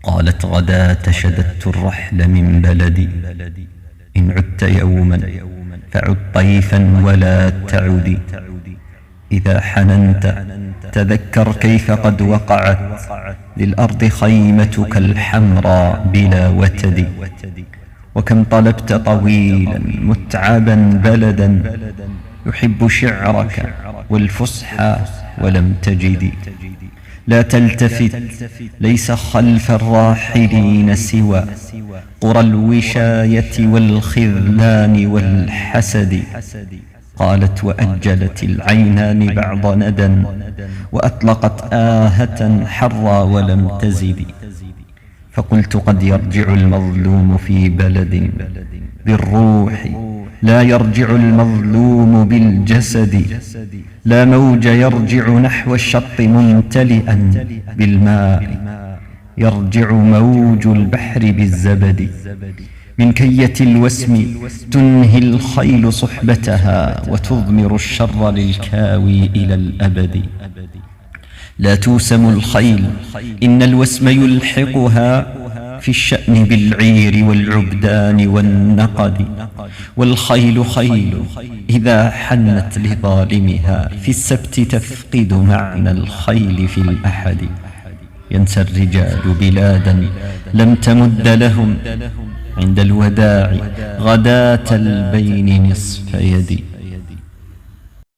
قالت غداة شددت الرحل من بلدي، إن عدت يوما فعد طيفا ولا تعدي. إذا حننت تذكر كيف قد وقعت للأرض خيمتك الحمراء بلا وتد. وكم طلبت طويلا متعبا بلدا يحب شعرك والفصحى ولم تجد. لا تلتفت، ليس خلف الراحلين سوى قرى الوشاية والخذلان والحسد. قالت وأجلت العينان بعض ندى وأطلقت آهة حرى ولم تزد. فقلت قد يرجع المظلوم في بلد بالروح، لا يرجع المظلوم بالجسد. لا موج يرجع نحو الشط ممتلئا بالماء، يرجع موج البحر بالزبد. من كية الوسم تنهي الخيل صحبتها وتضمر الشر للكاوي إلى الأبد. لا توسم الخيل، إن الوسم يلحقها في الشأن بالعير والعبدان والنقد. والخيل خيل إذا حنت لظالمها في السبت تفقد معنى الخيل في الأحد. ينسى الرجال بلادا لم تمد لهم عند الوداع غداة البين نصف يد.